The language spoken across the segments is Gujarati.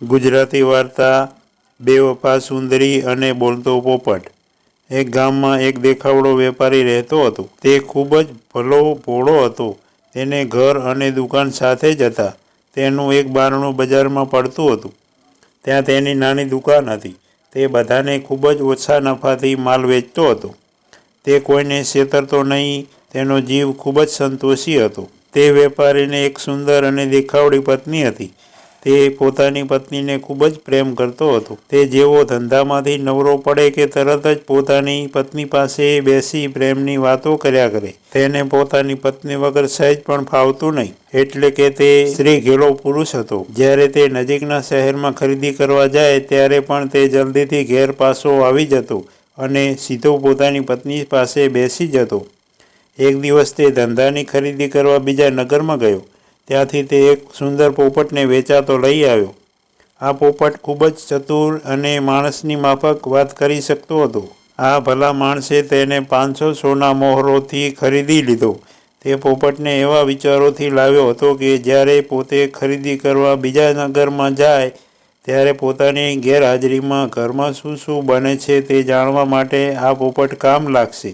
ગુજરાતી વાર્તા બેવફા સુંદરી અને બોલતો પોપટ। એક ગામમાં એક દેખાવડો વેપારી રહેતો હતો। તે ખૂબ જ ભોળો હતો। તેને ઘર અને દુકાન સાથે જ હતા। તેનું એક બારણું બજારમાં પડતું હતું। ત્યાં તેની નાની દુકાન હતી। તે બધાને ખૂબ જ ઓછા નફાથી માલ વેચતો હતો। તે કોઈને છેતરતો નહીં। તેનો જીવ ખૂબ જ સંતોષી હતો। તે વેપારીને એક સુંદર અને દેખાવડી પત્ની હતી। તે પોતાની પત્નીને ખૂબ જ પ્રેમ કરતો હતો। તે જેવો ધંધામાંથી નવરો પડે કે તરત જ પોતાની પત્ની પાસે બેસી પ્રેમની વાતો કર્યા કરે। તેને પોતાની પત્ની વગર સહેજ પણ ફાવતું નહીં, એટલે કે તે સ્ત્રી ઘેલો પુરુષ હતો। જ્યારે તે નજીકના શહેરમાં ખરીદી કરવા જાય ત્યારે પણ તે જલ્દીથી ઘેર પાછો આવી જતો અને સીધો પોતાની પત્ની પાસે બેસી જતો। એક દિવસ તે ધંધાની ખરીદી કરવા બીજા નગરમાં ગયો। ત્યાંથી તે એક સુંદર પોપટને વેચાતો લઈ આવ્યો। આ પોપટ ખૂબ જ ચતુર અને માણસની માફક વાત કરી શકતો હતો। આ ભલા માણસે તેને 500 સોના મોહરોથી ખરીદી લીધો। તે પોપટને એવા વિચારોથી લાવ્યો હતો કે જ્યારે પોતે ખરીદી કરવા બીજા નગરમાં જાય ત્યારે પોતાની ગેરહાજરીમાં ઘરમાં શું શું બને છે તે જાણવા માટે આ પોપટ કામ લાગશે।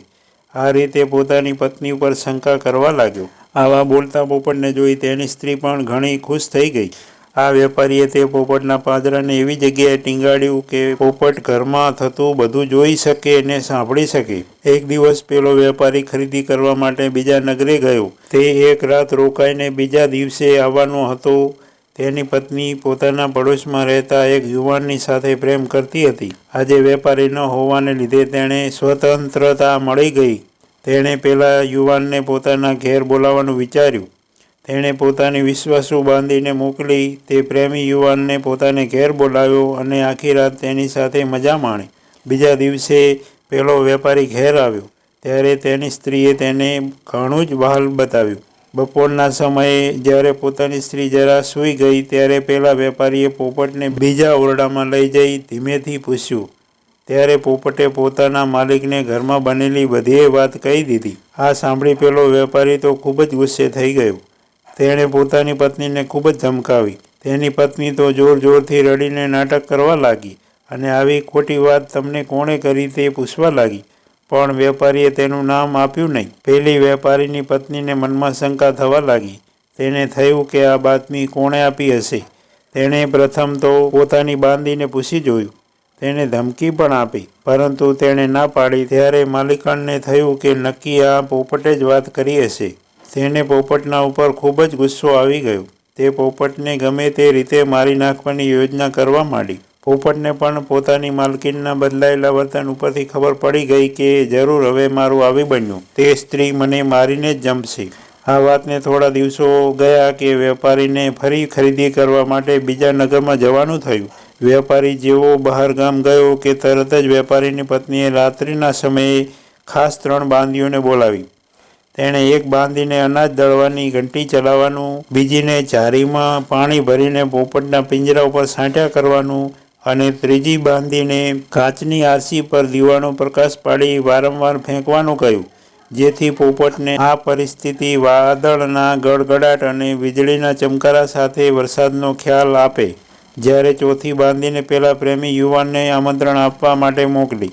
આ રીતે પોતાની પત્ની ઉપર શંકા કરવા લાગ્યો। આવા બોલતા પોપટને જોઈ તેની સ્ત્રી પણ ઘણી ખુશ થઈ ગઈ। આ વેપારીએ તે પોપટના પાંજરાને એવી જગ્યાએ ટીંગાડ્યું કે પોપટ ઘરમાં થતું બધું જોઈ શકે અને સાંભળી શકે। એક દિવસ પેલો વેપારી ખરીદી કરવા માટે બીજા નગરે ગયો। તે એક રાત રોકાઈને બીજા દિવસે આવવાનો હતો। તેની પત્ની પોતાના પડોશમાં રહેતા એક યુવાનની સાથે પ્રેમ કરતી હતી। આજે વેપારી ન હોવાને લીધે તેણે સ્વતંત્રતા મળી ગઈ। તેણે પેલા યુવાનને પોતાના ઘેર બોલાવવાનું વિચાર્યું। તેણે પોતાની વિશ્વાસુ બાંધીને મોકલી તે પ્રેમી યુવાનને પોતાને ઘેર બોલાવ્યો અને આખી રાત તેની સાથે મજા માણી। બીજા દિવસે પેલો વેપારી ઘેર આવ્યો ત્યારે તેની સ્ત્રીએ તેને ઘણું જ વહાલ બતાવ્યું। બપોરના સમયે જ્યારે પોતાની સ્ત્રી જરા સૂઈ ગઈ ત્યારે પેલા વેપારીએ પોપટને બીજા ઓરડામાં લઈ જઈ ધીમેથી પૂછ્યું। ત્યારે પોપટે પોતાના માલિકને ઘરમાં બનેલી બધીય વાત કહી દીધી। આ સાંભળી પેલો વેપારી તો ખૂબ જ ગુસ્સે થઈ ગયો। તેણે પોતાની પત્નીને ખૂબ જ ધમકાવી। તેની પત્ની તો જોર જોરથી રડીને નાટક કરવા લાગી અને આવી ખોટી વાત તમને કોણે કરી તે પૂછવા લાગી, પણ વેપારીએ તેનું નામ આપ્યું નહીં। પેલી વેપારીની પત્નીને મનમાં શંકા થવા લાગી। તેને થયું કે આ બાતમી કોણે આપી હશે। તેણે પ્રથમ તો પોતાની બાંધીને પૂછી જોયું। તેણે ધમકી પણ આપી, પરંતુ તેણે ના પાડી। ત્યારે માલિકાણને થયું કે નક્કી આ પોપટે જ વાત કરી હશે। તેને પોપટના ઉપર ખૂબ જ ગુસ્સો આવી ગયો। તે પોપટને ગમે તે રીતે મારી નાખવાની યોજના કરવા માંડી। પોપટને પણ પોતાની માલકીનના બદલાયેલા વર્તન ઉપરથી ખબર પડી ગઈ કે જરૂર હવે મારું આવી બન્યું। તે સ્ત્રી મને મારીને જ જમશે। આ વાતને થોડા દિવસો ગયા કે વેપારીને ફરી ખરીદી કરવા માટે બીજા નગરમાં જવાનું થયું। વેપારી જેવો બહાર ગામ ગયો કે તરત જ વેપારીની પત્નીએ રાત્રિના સમયે ખાસ 3 બાંદીઓને બોલાવી। તેણે એક બાંદીને અનાજ દળવાની ઘંટી ચલાવવાનું, બીજીને જારીમાં પાણી ભરીને પોપટના પિંજરા ઉપર છાંટ્યા કરવાનું અને ત્રીજી બાંદીને કાચની આરસી પર દીવાનો પ્રકાશ પાડી વારંવાર ફેંકવાનું કહ્યું, જેથી પોપટને આ પરિસ્થિતિ વાદળના ગડગડાટ અને વીજળીના ચમકારા સાથે વરસાદનો ખ્યાલ આપે। જ્યારે ચોથી બાંદીને પેલા પ્રેમી યુવાનને આમંત્રણ આપવા માટે મોકલી।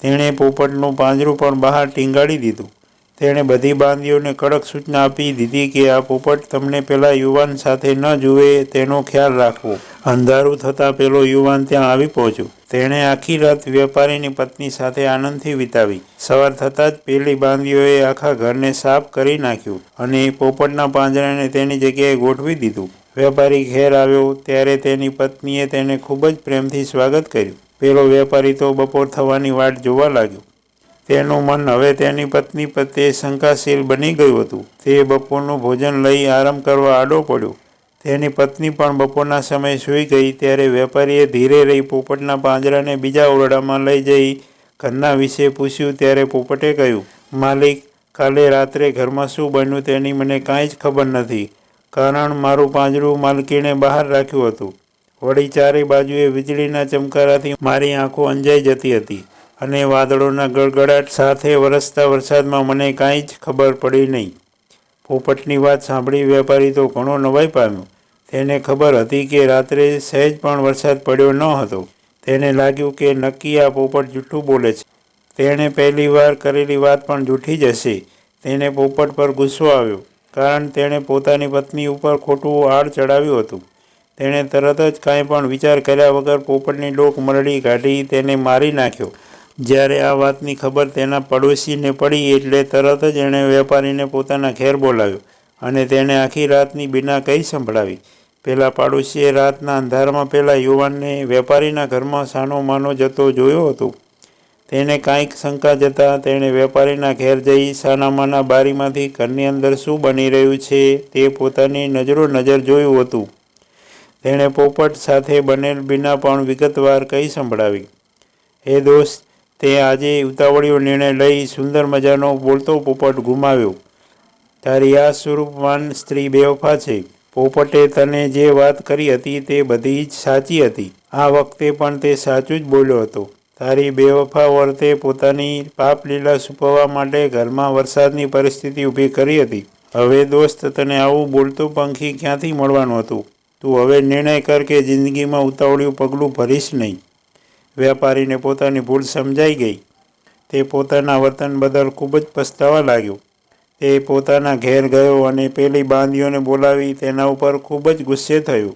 તેણે પોપટનું પાંજરું પણ બહાર ટીંગાડી દીધું। તેણે બધી બાંદીઓને કડક સૂચના આપી દીધી કે આ પોપટ તમને પેલા યુવાન સાથે ન જુએ તેનો ખ્યાલ રાખવો। અંધારું થતાં પેલો યુવાન ત્યાં આવી પહોંચ્યો। તેણે આખી રાત વેપારીની પત્ની સાથે આનંદથી વિતાવી। સવાર થતાં જ પેલી બાંદીઓએ આખા ઘરને સાફ કરી નાખ્યું અને પોપટના પાંજરાને તેની જગ્યાએ ગોઠવી દીધું। વેપારી ઘેર આવ્યો ત્યારે તેની પત્નીએ તેને ખૂબ જ પ્રેમથી સ્વાગત કર્યું। પેલો વેપારી તો બપોર થવાની વાટ જોવા લાગ્યો। તેનું મન હવે તેની પત્ની પ્રત્યે શંકાશીલ બની ગયું હતું। તે બપોરનું ભોજન લઈ આરામ કરવા આડો પડ્યો। તેની પત્ની પણ બપોરના સમયે સૂઈ ગઈ ત્યારે વેપારીએ ધીરે રહી પોપટના પાંજરાને બીજા ઓરડામાં લઈ જઈ ઘરના વિશે પૂછ્યું ત્યારે પોપટે કહ્યું, માલિક, કાલે રાત્રે ઘરમાં શું બન્યું તેની મને કાંઈ જ ખબર નથી, કારણ મારું પાંજરું માલકીણે બહાર રાખ્યું હતું। વળી ચારે બાજુએ વીજળીના ચમકારાથી મારી આંખો અંજાઈ જતી હતી અને વાદળોના ગડગડાટ સાથે વરસતા વરસાદમાં મને કાંઈ જ ખબર પડી નહીં। પોપટની વાત સાંભળી વેપારી તો ઘણો નવાઈ પામ્યો। તેને ખબર હતી કે રાત્રે સહેજ પણ વરસાદ પડ્યો ન હતો. તેને લાગ્યું કે નક્કી આ પોપટ જૂઠું બોલે છે. તેણે પહેલી વાર કરેલી વાત પણ જૂઠી જ હશે. તેને પોપટ પર ગુસ્સો આવ્યો, કારણ તેણે પોતાની પત્ની ઉપર ખોટું આડ ચડાવ્યું હતું. તેણે તરત જ કાંઈ પણ વિચાર કર્યા વગર પોપટની ડોક મરડી કાઢી તેને મારી નાખ્યો. જ્યારે આ વાતની ખબર તેના પડોશીને પડી એટલે તરત જ એણે વેપારીને પોતાના ઘેર બોલાવ્યો અને તેણે આખી રાતની બીના કહી સંભળાવી. પેલા પાડોશીએ રાતના અંધારામાં પેલા યુવાનને વેપારીના ઘરમાં સાનો માનો જતો જોયો હતો. તેને કાંઈક શંકા જતાં તેણે વેપારીના ઘેર જઈ સાનામાના બારીમાંથી ઘરની અંદર શું બની રહ્યું છે તે પોતાની નજરો-નજર જોયું હતું. તેણે પોપટ સાથે બનેલ બીના પણ વિગતવાર કહી સંભળાવી. હે દોસ્ત, તે આજે ઉતાવળિયો નિર્ણય લઈ સુંદર મજાનો બોલતો પોપટ ગુમાવ્યો. તારી આ સ્વરૂપવાન સ્ત્રી બેવફા છે. પોપટે તને જે વાત કરી હતી તે બધી જ સાચી હતી. આ વખતે પણ તે સાચું જ બોલ્યો હતો. તારી બેવફા વર્તે પોતાની પાપલીલા છુપાવવા માટે ઘરમાં વરસાદની પરિસ્થિતિ ઊભી કરી હતી. હવે દોસ્ત, તને આવું બોલતું પંખી ક્યાંથી મળવાનું હતું? તું હવે નિર્ણય કર કે જિંદગીમાં ઉતાવળિયું પગલું ભરીશ નહીં. વેપારીને પોતાની ભૂલ સમજાઈ ગઈ. તે પોતાના વર્તન બદલ ખૂબ જ પસ્તાવા લાગ્યો. તે પોતાના ઘેર ગયો અને પેલી બાંધીઓને બોલાવી તેના ઉપર ખૂબ જ ગુસ્સે થયો.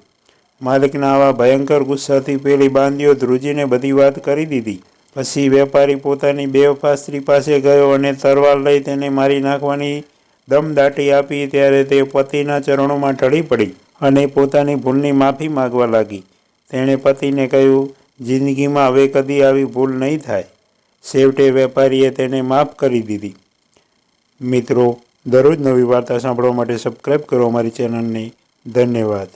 માલિકના આવા ભયંકર ગુસ્સાથી પેલી બાંધીઓ ધ્રુજીને બધી વાત કરી દીધી. પછી વેપારી પોતાની બેવફા સ્ત્રી પાસે ગયો અને તરવાર લઈ તેને મારી નાખવાની દમદાટી આપી ત્યારે તે પતિના ચરણોમાં ઢળી પડી અને પોતાની ભૂલની માફી માગવા લાગી. તેણે પતિને કહ્યું, જિંદગીમાં હવે કદી આવી ભૂલ નહીં થાય. છેવટે વેપારીએ તેને માફ કરી દીધી. મિત્રો, દરરોજ નવી વાર્તા સાંભળવા માટે સબસ્ક્રાઈબ કરો અમારી ચેનલને. ધન્યવાદ.